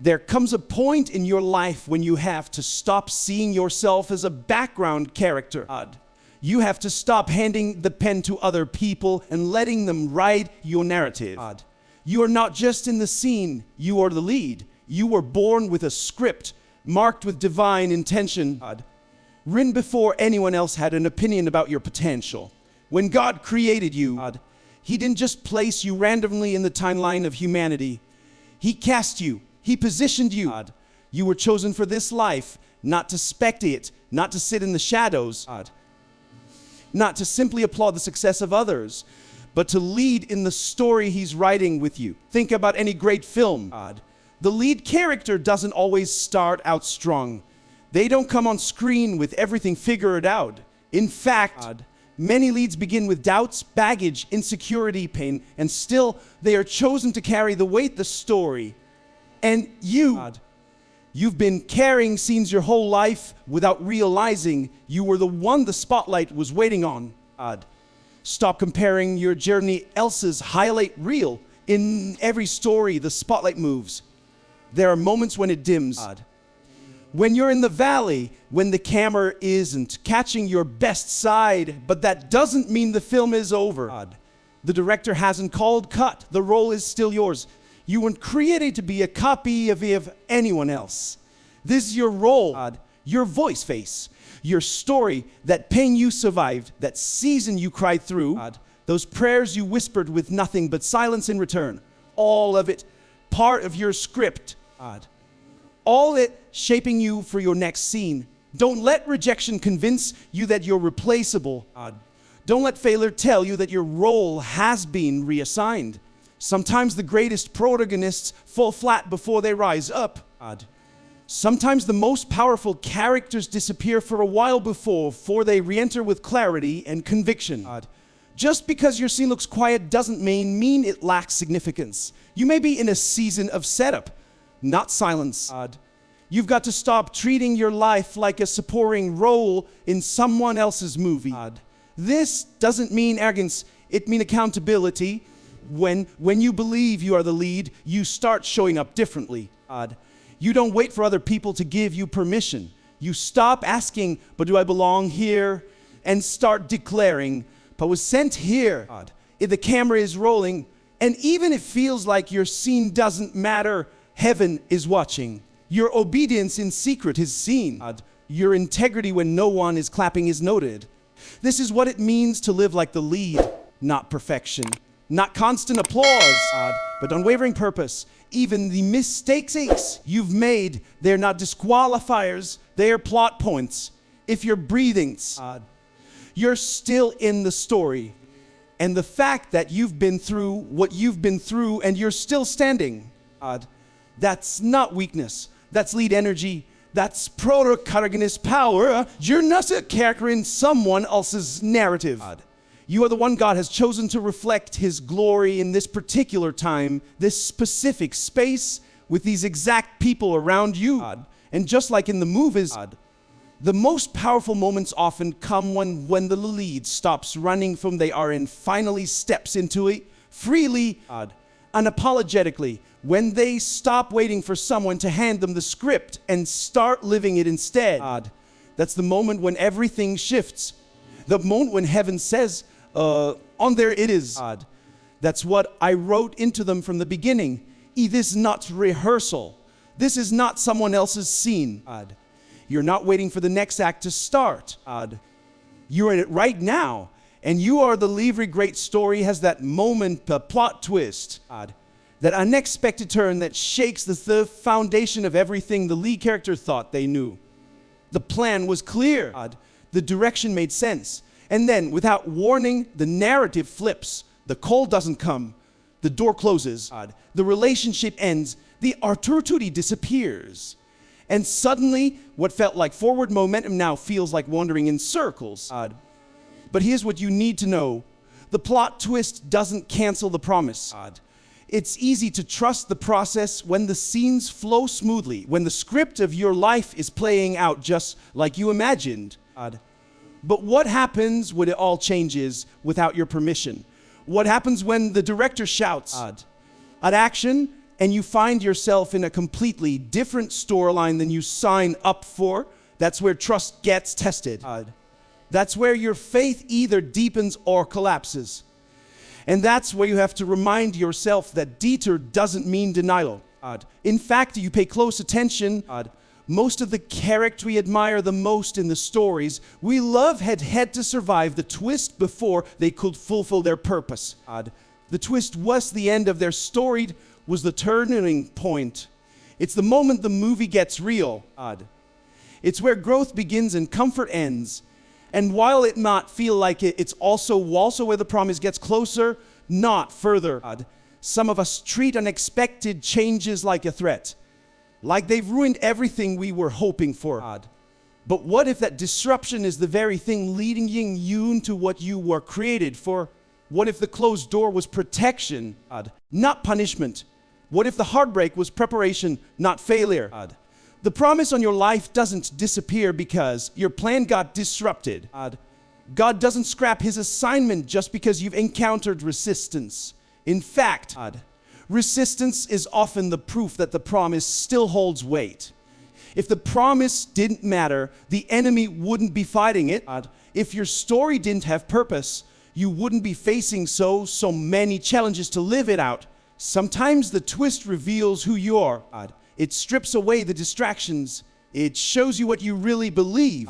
There comes a point in your life when you have to stop seeing yourself as a background character. You have to stop handing the pen to other people and letting them write your narrative. You are not just in the scene, you are the lead. You were born with a script marked with divine intention, written before anyone else had an opinion about your potential. When God created you, He didn't just place you randomly in the timeline of humanity. He cast you. He positioned you. You were chosen for this life, not to spectate, not to sit in the shadows, not to simply applaud the success of others, but to lead in the story He's writing with you. Think about any great film. The lead character doesn't always start out strong. They don't come on screen with everything figured out. In fact, many leads begin with doubts, baggage, insecurity, pain, and still they are chosen to carry the weight of the story. And you've been carrying scenes your whole life without realizing you were the one the spotlight was waiting on. Stop comparing your journey else's highlight reel. In every story, the spotlight moves. There are moments when it dims. When you're in the valley, when the camera isn't catching your best side, but that doesn't mean the film is over. The director hasn't called cut. The role is still yours. You weren't created to be a copy of anyone else. This is your role, your voice face, your story, that pain you survived, that season you cried through, those prayers you whispered with nothing but silence in return. All of it part of your script. All it shaping you for your next scene. Don't let rejection convince you that you're replaceable. Don't let failure tell you that your role has been reassigned. Sometimes the greatest protagonists fall flat before they rise up. Sometimes the most powerful characters disappear for a while before they re-enter with clarity and conviction. Just because your scene looks quiet doesn't mean it lacks significance. You may be in a season of setup, not silence. You've got to stop treating your life like a supporting role in someone else's movie. This doesn't mean arrogance, it means accountability. When you believe you are the lead, you start showing up differently. You don't wait for other people to give you permission. You stop asking, but do I belong here? And start declaring, but was sent here. If the camera is rolling, and even if it feels like your scene doesn't matter, heaven is watching. Your obedience in secret is seen. Your integrity when no one is clapping is noted. This is what it means to live like the lead, not perfection. Not constant applause, but unwavering purpose. Even the mistakes you've made, they're not disqualifiers, they are plot points. If you're breathing, you're still in the story. And the fact that you've been through what you've been through and you're still standing, that's not weakness, that's lead energy, that's protagonist power. You're not a character in someone else's narrative. You are the one God has chosen to reflect His glory in this particular time, this specific space, with these exact people around you. And just like in the movies, the most powerful moments often come when the lead stops running from they are and finally steps into it freely, unapologetically. When they stop waiting for someone to hand them the script and start living it instead. That's the moment when everything shifts. The moment when heaven says, on there it is. That's what I wrote into them from the beginning. This is not rehearsal. This is not someone else's scene. You're not waiting for the next act to start. You're in it right now. And you are the every great story has that moment, plot twist. That unexpected turn that shakes the foundation of everything the lead character thought they knew. The plan was clear. The direction made sense. And then, without warning, the narrative flips. The call doesn't come. The door closes. The relationship ends. The opportunity disappears. And suddenly, what felt like forward momentum now feels like wandering in circles. But here's what you need to know. The plot twist doesn't cancel the promise. It's easy to trust the process when the scenes flow smoothly, when the script of your life is playing out just like you imagined. But what happens when it all changes without your permission? What happens when the director shouts at action and you find yourself in a completely different storyline than you sign up for, that's where trust gets tested. That's where your faith either deepens or collapses. And that's where you have to remind yourself that detour doesn't mean denial. In fact, you pay close attention, most of the characters we admire the most in the stories we love had to survive the twist before they could fulfill their purpose. The twist was the end of their story, was the turning point. It's the moment the movie gets real. It's where growth begins and comfort ends. And while it not feel like it, it's also where the promise gets closer, not further. Some of us treat unexpected changes like a threat, like they've ruined everything we were hoping for. But what if that disruption is the very thing leading you into what you were created for? What if the closed door was protection, not punishment? What if the heartbreak was preparation, not failure? The promise on your life doesn't disappear because your plan got disrupted. God doesn't scrap his assignment just because you've encountered resistance. In fact, resistance is often the proof that the promise still holds weight. If the promise didn't matter, the enemy wouldn't be fighting it. If your story didn't have purpose, you wouldn't be facing so many challenges to live it out. Sometimes the twist reveals who you are. It strips away the distractions. It shows you what you really believe.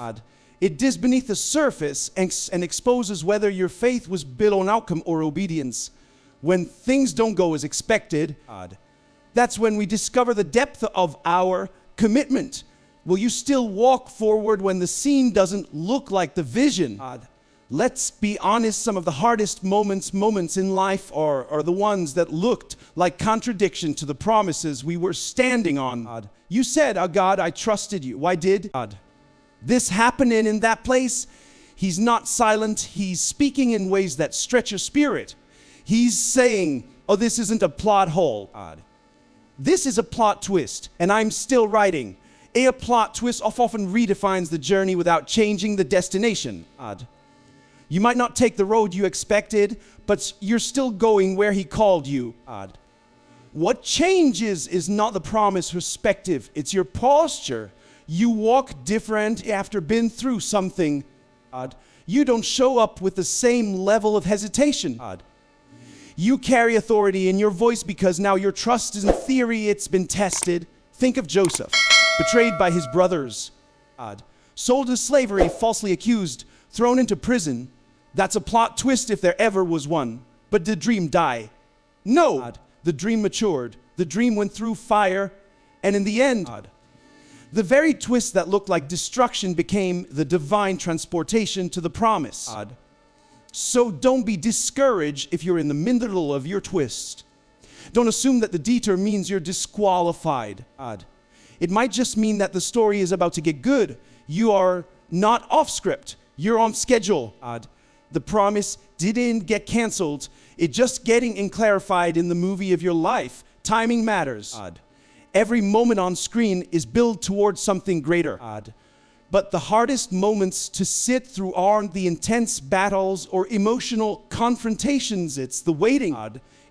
It digs beneath the surface and exposes whether your faith was built on outcome or obedience. When things don't go as expected, that's when we discover the depth of our commitment. Will you still walk forward when the scene doesn't look like the vision? Let's be honest, some of the hardest moments in life are the ones that looked like contradiction to the promises we were standing on. You said, "Oh God, I trusted you." Why did this happen in that place? He's not silent. He's speaking in ways that stretch your spirit. He's saying, "Oh, this isn't a plot hole. This is a plot twist, and I'm still writing." A plot twist often redefines the journey without changing the destination. You might not take the road you expected, but you're still going where he called you. What changes is not the promise perspective, it's your posture. You walk different after been through something. You don't show up with the same level of hesitation. You carry authority in your voice because now your trust is in theory, it's been tested. Think of Joseph, betrayed by his brothers, sold to slavery, falsely accused, thrown into prison. That's a plot twist if there ever was one. But did the dream die? No. The dream matured. The dream went through fire. And in the end, the very twist that looked like destruction became the divine transportation to the promise. So don't be discouraged if you're in the middle of your twist. Don't assume that the detour means you're disqualified. It might just mean that the story is about to get good. You are not off script. You're on schedule. The promise didn't get canceled. It's just getting clarified in the movie of your life. Timing matters. Every moment on screen is built towards something greater. But the hardest moments to sit through aren't the intense battles or emotional confrontations. It's the waiting.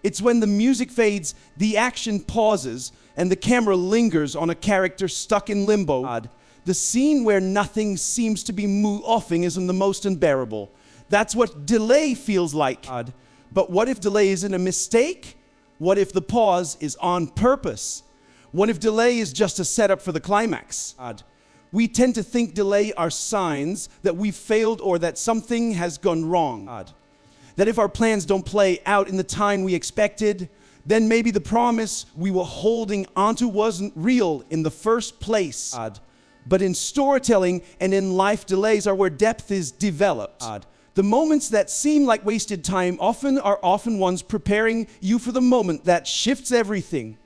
It's when the music fades, the action pauses, and the camera lingers on a character stuck in limbo. The scene where nothing seems to be moving isn't the most unbearable. That's what delay feels like. But what if delay isn't a mistake? What if the pause is on purpose? What if delay is just a setup for the climax? We tend to think delay are signs that we've failed or that something has gone wrong. That if our plans don't play out in the time we expected, then maybe the promise we were holding onto wasn't real in the first place. But in storytelling and in life, delays are where depth is developed. The moments that seem like wasted time are often ones preparing you for the moment that shifts everything.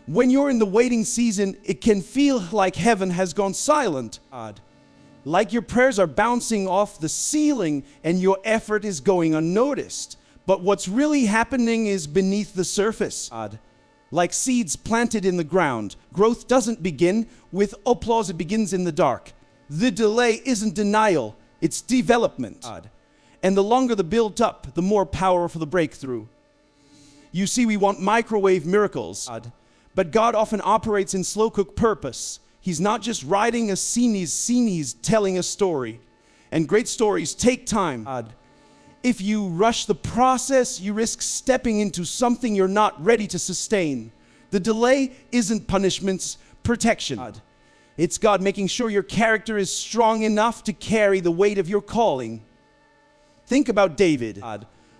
When you're in the waiting season, it can feel like heaven has gone silent. Like your prayers are bouncing off the ceiling and your effort is going unnoticed. But what's really happening is beneath the surface. Like seeds planted in the ground, growth doesn't begin with applause, it begins in the dark. The delay isn't denial, it's development. And the longer the build up, the more powerful the breakthrough. You see, we want microwave miracles. But God often operates in slow cook purpose. He's not just writing a scene, he's telling a story. And great stories take time. If you rush the process, you risk stepping into something you're not ready to sustain. The delay isn't punishment's protection. It's God making sure your character is strong enough to carry the weight of your calling. Think about David.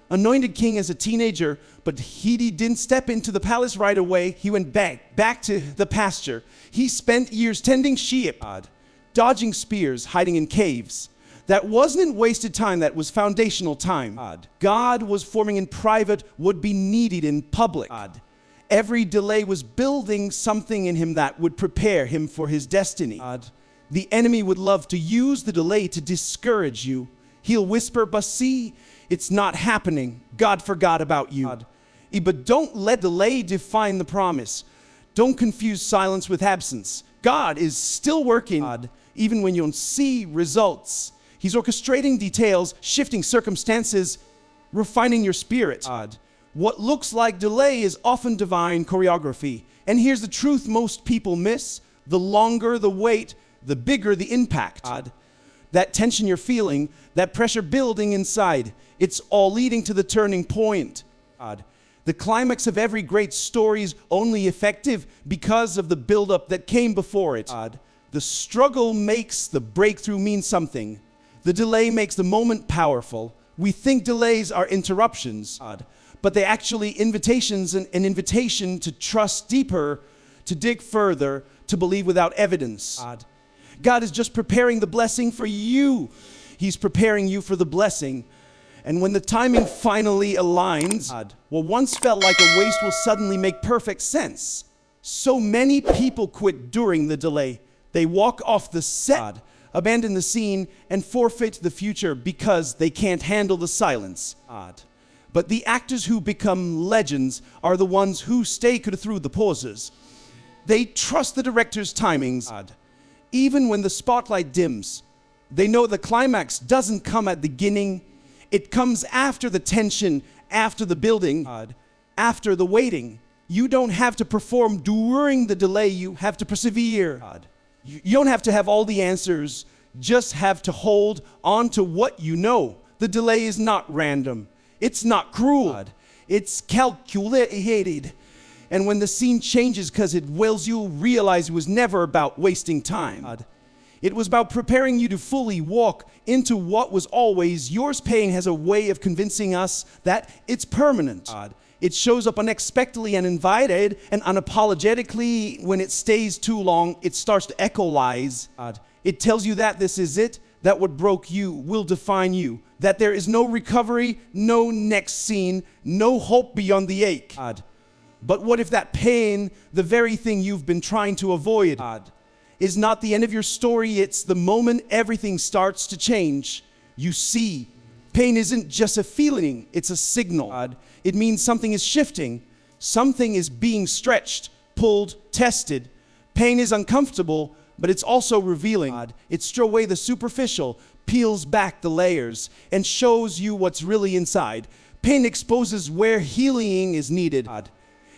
Anointed king as a teenager, but he didn't step into the palace right away. He went back to the pasture. He spent years tending sheep, dodging spears, hiding in caves. That wasn't wasted time, that was foundational time. God was forming in private what would be needed in public. Every delay was building something in him that would prepare him for his destiny. The enemy would love to use the delay to discourage you. He'll whisper, but see, it's not happening. God forgot about you. But don't let delay define the promise. Don't confuse silence with absence. God is still working, even when you don't see results. He's orchestrating details, shifting circumstances, refining your spirit. What looks like delay is often divine choreography. And here's the truth most people miss. The longer the wait, the bigger the impact. That tension you're feeling, that pressure building inside, it's all leading to the turning point. The climax of every great story is only effective because of the buildup that came before it. The struggle makes the breakthrough mean something. The delay makes the moment powerful. We think delays are interruptions, but they're actually invitations, an invitation to trust deeper, to dig further, to believe without evidence. God is just preparing the blessing for you. He's preparing you for the blessing. And when the timing finally aligns, what once felt like a waste will suddenly make perfect sense. So many people quit during the delay. They walk off the set, abandon the scene, and forfeit the future because they can't handle the silence. But the actors who become legends are the ones who stay through the pauses. They trust the director's timings. Even when the spotlight dims, they know the climax doesn't come at the beginning. It comes after the tension, after the building, after the waiting. You don't have to perform during the delay. You have to persevere. You don't have to have all the answers. Just have to hold on to what you know. The delay is not random. It's not cruel. It's calculated. And when the scene changes because it wills you, realize it was never about wasting time. It was about preparing you to fully walk into what was always yours. Pain has a way of convincing us that it's permanent. It shows up unexpectedly and invited and unapologetically. When it stays too long, it starts to echo lies. It tells you that this is it, that what broke you will define you, that there is no recovery, no next scene, no hope beyond the ache. But what if that pain, the very thing you've been trying to avoid, is not the end of your story? It's the moment everything starts to change. You see, pain isn't just a feeling, it's a signal. It means something is shifting. Something is being stretched, pulled, tested. Pain is uncomfortable, but it's also revealing. It strips away the superficial, peels back the layers, and shows you what's really inside. Pain exposes where healing is needed.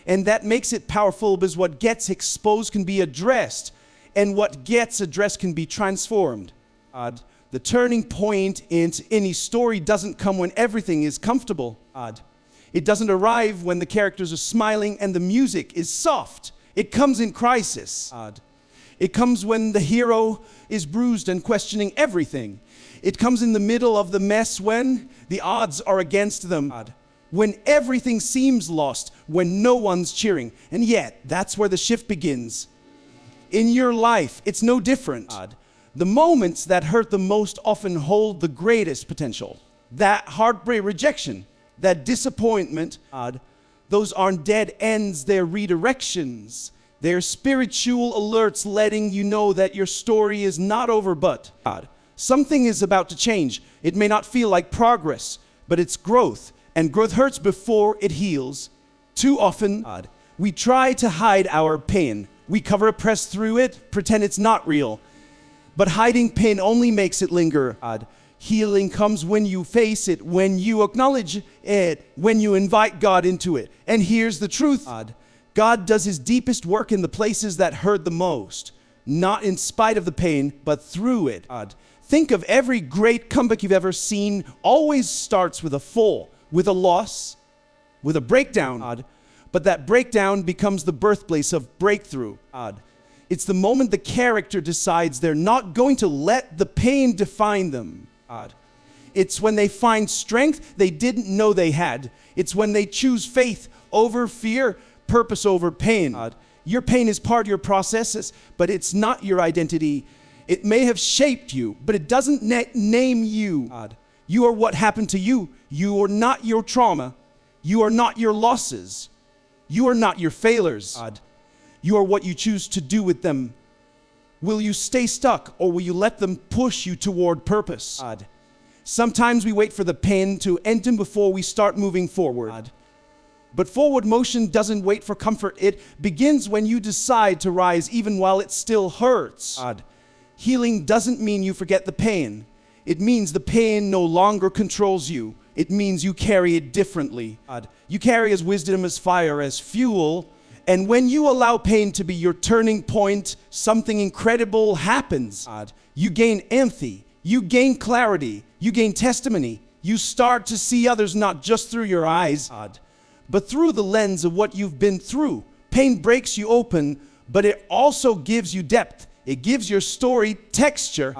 And that makes it powerful because what gets exposed can be addressed, and what gets addressed can be transformed. The turning point in any story doesn't come when everything is comfortable. It doesn't arrive when the characters are smiling and the music is soft. It comes in crisis. It comes when the hero is bruised and questioning everything. It comes in the middle of the mess when the odds are against them. When everything seems lost, when no one's cheering. And yet, that's where the shift begins. In your life, it's no different. The moments that hurt the most often hold the greatest potential. That heartbreak, rejection, that disappointment, those aren't dead ends, they're redirections. They're spiritual alerts letting you know that your story is not over, but something is about to change. It may not feel like progress, but it's growth. And growth hurts before it heals. Too often, we try to hide our pain. We cover, press through it, pretend it's not real. But hiding pain only makes it linger. Healing comes when you face it, when you acknowledge it, when you invite God into it. And here's the truth. God does his deepest work in the places that hurt the most. Not in spite of the pain, but through it. Think of every great comeback you've ever seen. Always starts with a fall, with a loss, with a breakdown. But that breakdown becomes the birthplace of breakthrough. It's the moment the character decides they're not going to let the pain define them. It's when they find strength they didn't know they had. It's when they choose faith over fear, purpose over pain. Your pain is part of your processes, but it's not your identity. It may have shaped you, but it doesn't name you. You are what happened to you. You are not your trauma. You are not your losses. You are not your failures. You are what you choose to do with them. Will you stay stuck, or will you let them push you toward purpose? Sometimes we wait for the pain to end before we start moving forward. But forward motion doesn't wait for comfort. It begins when you decide to rise even while it still hurts. Healing doesn't mean you forget the pain. It means the pain no longer controls you. It means you carry it differently. You carry as wisdom, as fire, as fuel. And when you allow pain to be your turning point, something incredible happens. You gain empathy. You gain clarity. You gain testimony. You start to see others not just through your eyes, but through the lens of what you've been through. Pain breaks you open, but it also gives you depth. It gives your story texture.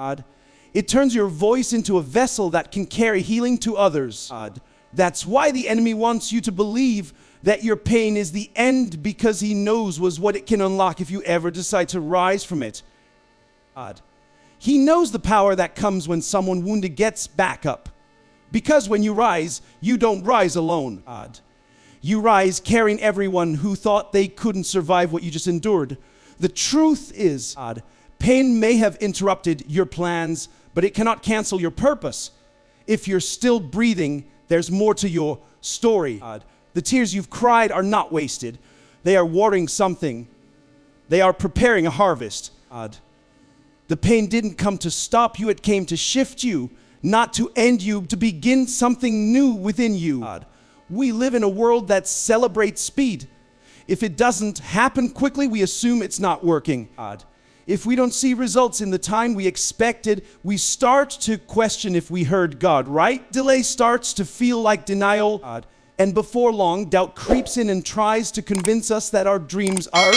It turns your voice into a vessel that can carry healing to others. That's why the enemy wants you to believe that your pain is the end, because he knows what it can unlock if you ever decide to rise from it. He knows the power that comes when someone wounded gets back up. Because when you rise, you don't rise alone. You rise carrying everyone who thought they couldn't survive what you just endured. The truth is, pain may have interrupted your plans, but it cannot cancel your purpose. If you're still breathing, there's more to your story. The tears you've cried are not wasted. They are watering something. They are preparing a harvest. The pain didn't come to stop you. It came to shift you, not to end you, to begin something new within you. We live in a world that celebrates speed. If it doesn't happen quickly, we assume it's not working. If we don't see results in the time we expected, we start to question if we heard God, right? Delay starts to feel like denial. And before long, doubt creeps in and tries to convince us that our dreams are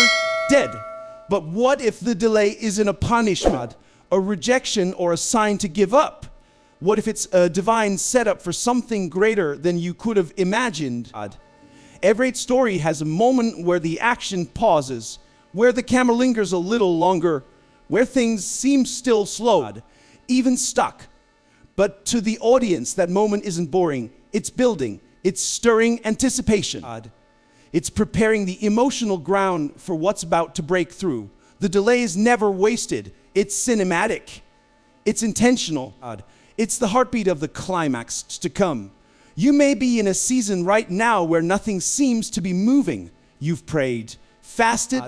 dead. But what if the delay isn't a punishment, a rejection, or a sign to give up? What if it's a divine setup for something greater than you could have imagined? Every story has a moment where the action pauses, where the camera lingers a little longer, where things seem still slow, even stuck. But to the audience, that moment isn't boring. It's building. It's stirring anticipation. It's preparing the emotional ground for what's about to break through. The delay is never wasted. It's cinematic. It's intentional. It's the heartbeat of the climax to come. You may be in a season right now where nothing seems to be moving. You've prayed, fasted,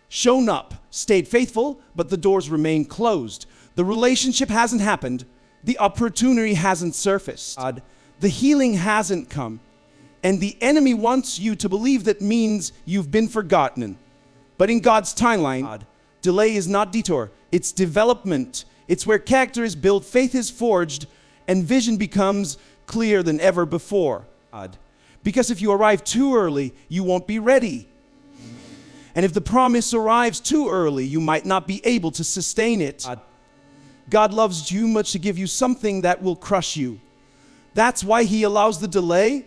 shown up, stayed faithful, but the doors remain closed. The relationship hasn't happened. The opportunity hasn't surfaced. The healing hasn't come. And the enemy wants you to believe that means you've been forgotten. But in God's timeline, delay is not detour. It's development. It's where character is built, faith is forged, and vision becomes clearer than ever before. Because if you arrive too early, you won't be ready. And if the promise arrives too early, you might not be able to sustain it. God loves you much to give you something that will crush you. That's why he allows the delay,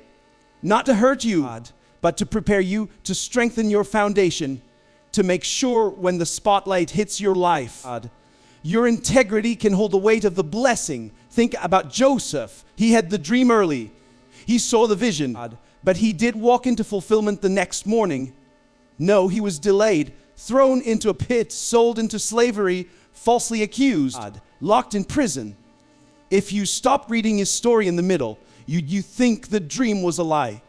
not to hurt you, but to prepare you, to strengthen your foundation, to make sure when the spotlight hits your life, your integrity can hold the weight of the blessing. Think about Joseph. He had the dream early. He saw the vision, but he did walk into fulfillment the next morning. No, he was delayed, thrown into a pit, sold into slavery, falsely accused, locked in prison. If you stop reading his story in the middle, you think the dream was a lie.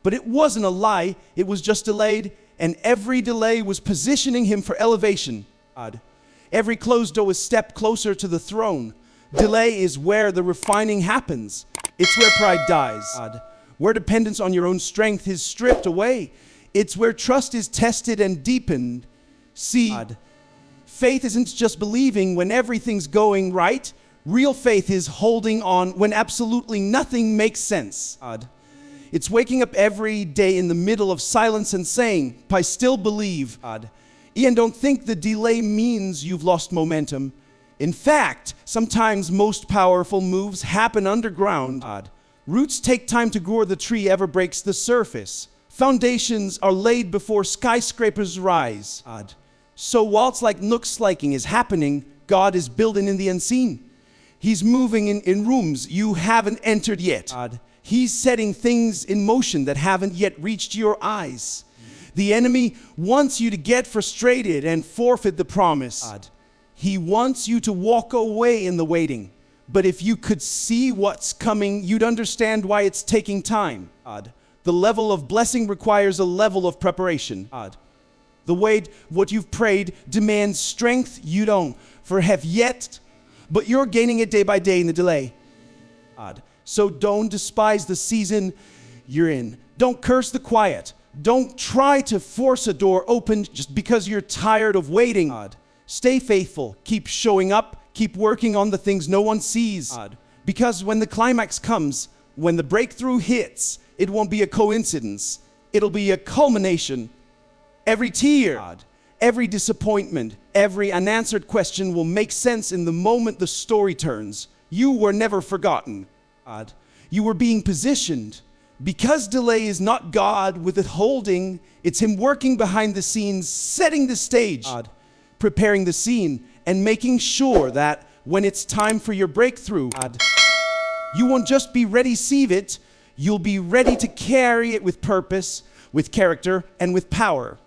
But it wasn't a lie, it was just delayed, and every delay was positioning him for elevation. Every closed door was a step closer to the throne. Delay is where the refining happens. It's where pride dies. Where dependence on your own strength is stripped away. It's where trust is tested and deepened. See, faith isn't just believing when everything's going right. Real faith is holding on when absolutely nothing makes sense. It's waking up every day in the middle of silence and saying, I still believe. Ian, don't think the delay means you've lost momentum. In fact, sometimes most powerful moves happen underground. Roots take time to grow, the tree ever breaks the surface. Foundations are laid before skyscrapers rise. So whilst like nooks liking is happening, God is building in the unseen. He's moving in rooms you haven't entered yet. He's setting things in motion that haven't yet reached your eyes. The enemy wants you to get frustrated and forfeit the promise. He wants you to walk away in the waiting. But if you could see what's coming, you'd understand why it's taking time. The level of blessing requires a level of preparation. The wait, what you've prayed, demands strength you don't have yet, but you're gaining it day by day in the delay. So don't despise the season you're in. Don't curse the quiet. Don't try to force a door open just because you're tired of waiting. Stay faithful. Keep showing up. Keep working on the things no one sees. Because when the climax comes, when the breakthrough hits, it won't be a coincidence. It'll be a culmination. Every tear, every disappointment, every unanswered question will make sense in the moment the story turns. You were never forgotten. You were being positioned. Because delay is not God withholding, it's Him working behind the scenes, setting the stage, preparing the scene, and making sure that when it's time for your breakthrough, you won't just be ready to receive it, you'll be ready to carry it with purpose, with character, and with power.